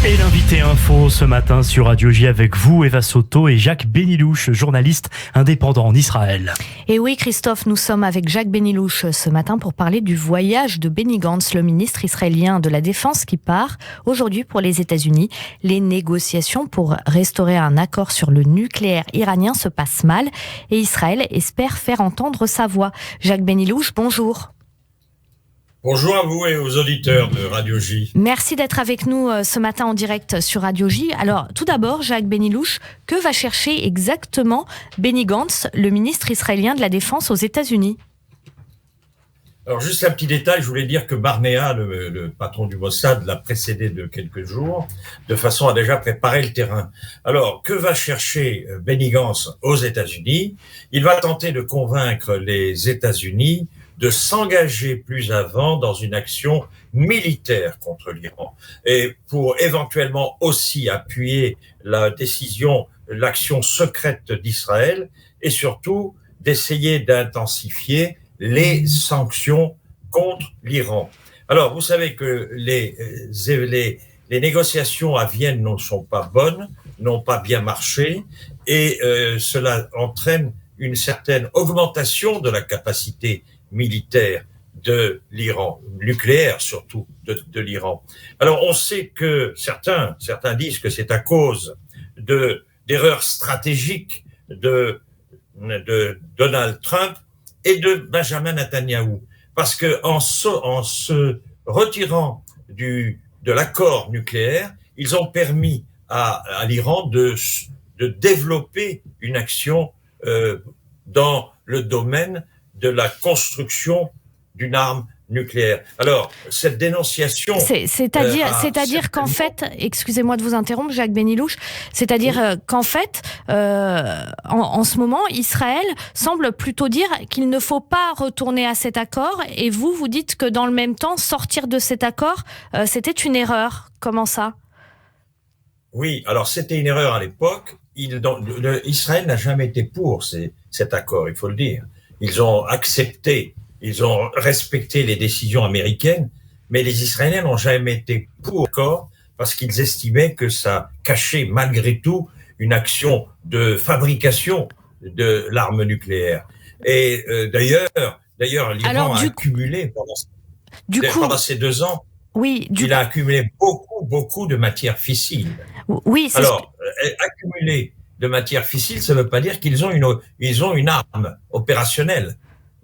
Et l'invité info ce matin sur Radio J avec vous, Eva Soto et Jacques Benilouche, journaliste indépendant en Israël. Et oui, Christophe, nous sommes avec Jacques Benilouche ce matin pour parler du voyage de Benny Gantz, le ministre israélien de la Défense qui part aujourd'hui pour les États-Unis. Les négociations pour restaurer un accord sur le nucléaire iranien se passent mal et Israël espère faire entendre sa voix. Jacques Benilouche, bonjour. Bonjour à vous et aux auditeurs de Radio J. Merci d'être avec nous ce matin en direct sur Radio J. Alors, tout d'abord, Jacques Benilouche, que va chercher exactement Benny Gantz, le ministre israélien de la Défense aux États-Unis ? Alors, juste un petit détail, je voulais dire que Barnea, le patron du Mossad, l'a précédé de quelques jours, de façon à déjà préparer le terrain. Alors, que va chercher Benny Gantz aux États-Unis ? Il va tenter de convaincre les États-Unis de s'engager plus avant dans une action militaire contre l'Iran et pour éventuellement aussi appuyer la décision, l'action secrète d'Israël et surtout d'essayer d'intensifier les sanctions contre l'Iran. Alors, vous savez que les négociations à Vienne ne sont pas bonnes, n'ont pas bien marché et cela entraîne une certaine augmentation de la capacité militaire de l'Iran, nucléaire surtout de l'Iran. Alors on sait que certains disent que c'est à cause d'erreurs stratégiques de Donald Trump et de Benjamin Netanyahou, parce que en se retirant de l'accord nucléaire, ils ont permis à l'Iran de développer une action dans le domaine de la construction d'une arme nucléaire. Alors, cette dénonciation... C'est-à-dire qu'en fait, excusez-moi de vous interrompre, Jacques Benilouche, c'est-à-dire qu'en fait, en ce moment, Israël semble plutôt dire qu'il ne faut pas retourner à cet accord, et vous dites que dans le même temps, sortir de cet accord, c'était une erreur. Comment ça ? Oui, alors c'était une erreur à l'époque. Israël n'a jamais été pour cet accord, il faut le dire. Ils ont accepté, ils ont respecté les décisions américaines, mais les Israéliens n'ont jamais été pour l'accord parce qu'ils estimaient que ça cachait malgré tout une action de fabrication de l'arme nucléaire. Et d'ailleurs, l'Iran a accumulé pendant ces 2 ans, il a accumulé beaucoup de matières fissiles. Oui, alors, accumuler de matières fissiles, ça ne veut pas dire qu'ils ont une arme opérationnelle.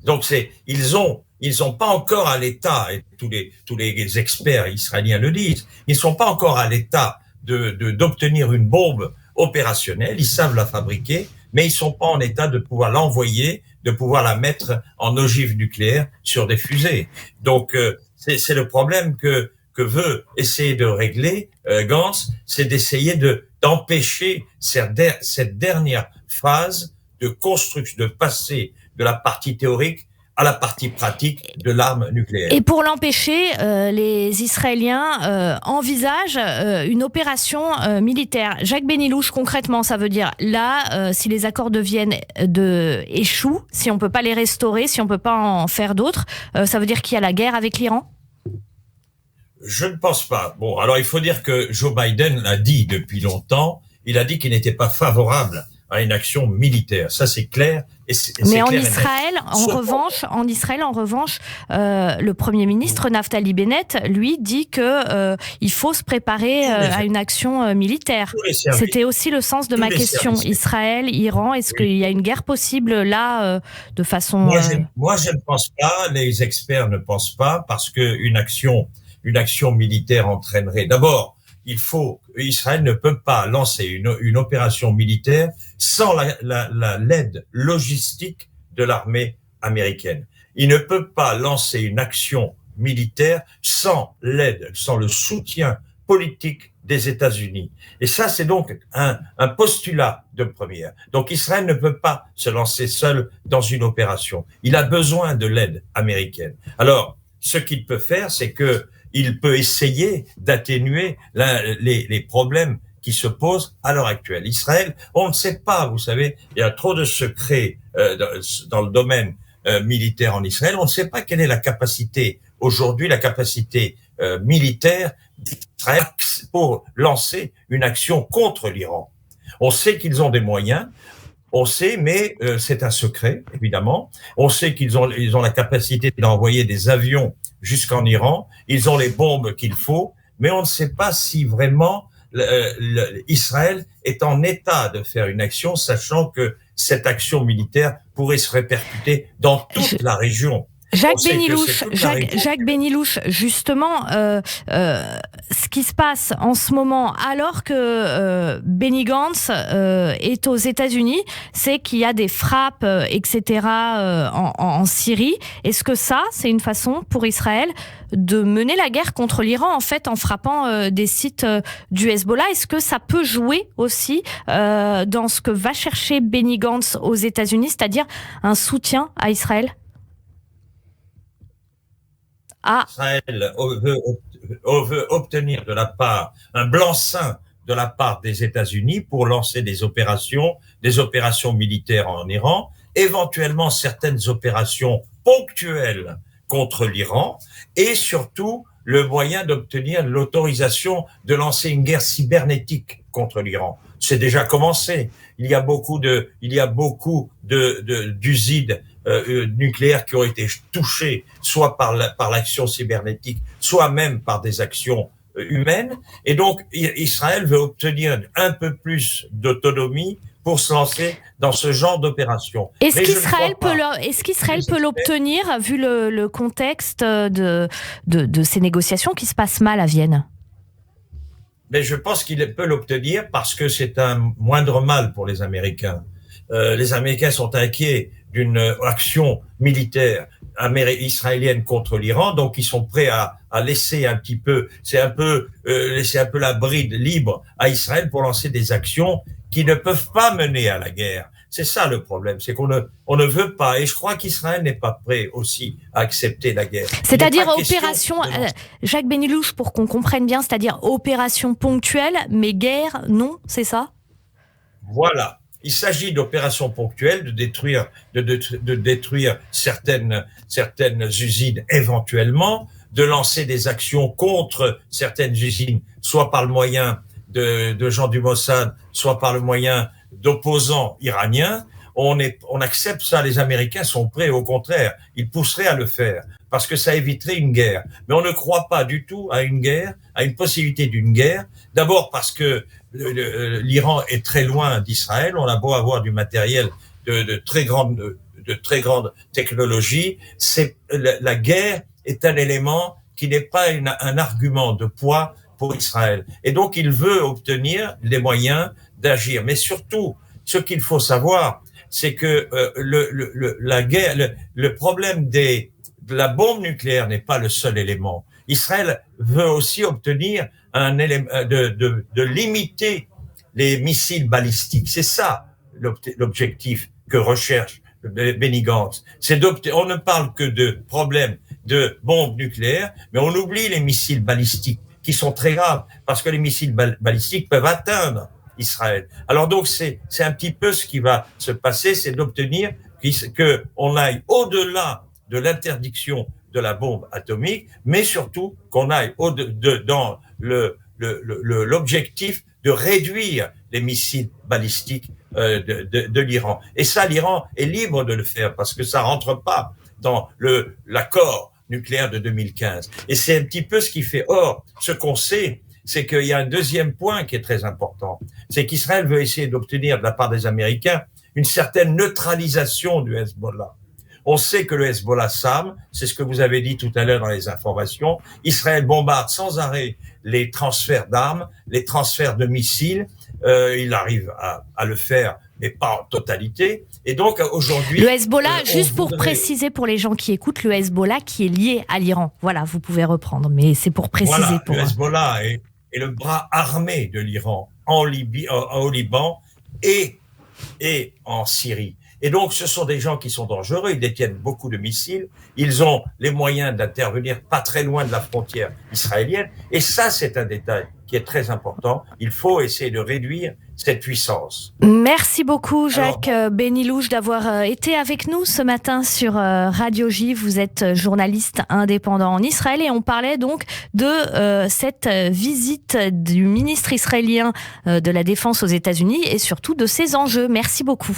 Donc ils sont pas encore à l'état, et tous les experts israéliens le disent, ils sont pas encore à l'état d'obtenir une bombe opérationnelle. Ils savent la fabriquer, mais ils sont pas en état de pouvoir l'envoyer, de pouvoir la mettre en ogive nucléaire sur des fusées. Donc c'est le problème que veut essayer de régler Gantz, c'est d'essayer d'empêcher cette dernière phase de construction, de passer de la partie théorique à la partie pratique de l'arme nucléaire. Et pour l'empêcher, les Israéliens envisagent une opération militaire. Jacques Benilouche, concrètement, ça veut dire là, si les accords de Vienne échouent, si on peut pas les restaurer, si on peut pas en faire d'autres, ça veut dire qu'il y a la guerre avec l'Iran ? Je ne pense pas. Bon, alors il faut dire que Joe Biden l'a dit depuis longtemps. Il a dit qu'il n'était pas favorable à une action militaire. Ça, c'est clair. Mais en Israël, en revanche, le Premier ministre Naftali Bennett, lui, dit que il faut se préparer à une action militaire. C'était aussi le sens de ma question. Israël, Iran, est-ce qu'il y a une guerre possible là, de façon... Moi, je ne pense pas. Les experts ne pensent pas, parce que une action militaire entraînerait... D'abord, Israël ne peut pas lancer une opération militaire sans l'aide logistique de l'armée américaine. Il ne peut pas lancer une action militaire sans le soutien politique des États-Unis. Et ça, c'est donc un postulat de première. Donc Israël ne peut pas se lancer seul dans une opération. Il a besoin de l'aide américaine. Alors, ce qu'il peut faire, c'est que il peut essayer d'atténuer les problèmes qui se posent à l'heure actuelle. Israël, on ne sait pas, vous savez, il y a trop de secrets dans le domaine militaire en Israël. On ne sait pas quelle est la capacité aujourd'hui, la capacité militaire d'Israël pour lancer une action contre l'Iran. On sait qu'ils ont des moyens. On sait, mais c'est un secret, évidemment. On sait qu'ils ont la capacité d'envoyer des avions jusqu'en Iran. Ils ont les bombes qu'il faut, mais on ne sait pas si vraiment Israël est en état de faire une action, sachant que cette action militaire pourrait se répercuter dans toute la région. Jacques Benilouche, justement, ce qui se passe en ce moment, alors que Benny Gantz est aux États-Unis, c'est qu'il y a des frappes, etc. En Syrie. Est-ce que ça, c'est une façon pour Israël de mener la guerre contre l'Iran, en fait, en frappant des sites du Hezbollah? Est-ce que ça peut jouer aussi dans ce que va chercher Benny Gantz aux États-Unis, c'est-à-dire un soutien à Israël? Israël veut obtenir de la part un blanc-seing de la part des États-Unis pour lancer des opérations militaires en Iran, éventuellement certaines opérations ponctuelles contre l'Iran, et surtout le moyen d'obtenir l'autorisation de lancer une guerre cybernétique contre l'Iran. C'est déjà commencé. Il y a beaucoup d'usides nucléaires qui ont été touchés soit par l'action cybernétique, soit même par des actions humaines. Et donc, Israël veut obtenir un peu plus d'autonomie pour se lancer dans ce genre d'opération. Est-ce qu'Israël peut l'obtenir, vu le contexte de ces négociations qui se passent mal à Vienne? Mais je pense qu'il peut l'obtenir parce que c'est un moindre mal pour les Américains. Les Américains sont inquiets d'une action militaire israélienne contre l'Iran, donc ils sont prêts à laisser un petit peu, laisser un peu la bride libre à Israël pour lancer des actions qui ne peuvent pas mener à la guerre. C'est ça le problème, c'est qu'on ne veut pas, et je crois qu'Israël n'est pas prêt aussi à accepter la guerre. C'est-à-dire opération, Jacques Benilouche, pour qu'on comprenne bien, c'est-à-dire opération ponctuelle, mais guerre, non, c'est ça? Voilà. Il s'agit d'opérations ponctuelles, de détruire certaines usines éventuellement, de lancer des actions contre certaines usines, soit par le moyen de gens du Mossad, soit par le moyen d'opposants iraniens. On accepte ça, les Américains sont prêts, au contraire, ils pousseraient à le faire, parce que ça éviterait une guerre. Mais on ne croit pas du tout à une guerre, à une possibilité d'une guerre, d'abord parce que l'Iran est très loin d'Israël, on a beau avoir du matériel de très grande technologie, la guerre est un élément qui n'est pas un argument de poids pour Israël. Et donc il veut obtenir les moyens d'agir. Mais surtout, ce qu'il faut savoir, c'est que la guerre, le problème de la bombe nucléaire n'est pas le seul élément. Israël veut aussi obtenir un élément de limiter les missiles balistiques. C'est ça l'objectif que recherche Benny Gantz. On ne parle que de problèmes de bombes nucléaires, mais on oublie les missiles balistiques qui sont très graves parce que les missiles balistiques peuvent atteindre Israël. Alors donc c'est un petit peu ce qui va se passer, c'est d'obtenir que on aille au-delà de l'interdiction de la bombe atomique, mais surtout qu'on aille dans l'objectif de réduire les missiles balistiques de l'Iran. Et ça, l'Iran est libre de le faire parce que ça rentre pas dans l'accord nucléaire de 2015. Et c'est un petit peu ce qui fait. Or, ce qu'on sait, c'est qu'il y a un deuxième point qui est très important. C'est qu'Israël veut essayer d'obtenir de la part des Américains une certaine neutralisation du Hezbollah. On sait que le Hezbollah s'arme, c'est ce que vous avez dit tout à l'heure dans les informations. Israël bombarde sans arrêt les transferts d'armes, les transferts de missiles. Il arrive à le faire, mais pas en totalité. Et donc aujourd'hui, le Hezbollah, juste pour préciser pour les gens qui écoutent, le Hezbollah qui est lié à l'Iran. Voilà, vous pouvez reprendre, mais c'est pour préciser. Voilà, le Hezbollah est le bras armé de l'Iran au Liban et en Syrie. Et donc, ce sont des gens qui sont dangereux, ils détiennent beaucoup de missiles, ils ont les moyens d'intervenir pas très loin de la frontière israélienne, et ça, c'est un détail qui est très important. Il faut essayer de réduire cette puissance. Merci beaucoup Jacques Benilouche d'avoir été avec nous ce matin sur Radio J. Vous êtes journaliste indépendant en Israël et on parlait donc de cette visite du ministre israélien de la Défense aux États-Unis et surtout de ses enjeux. Merci beaucoup.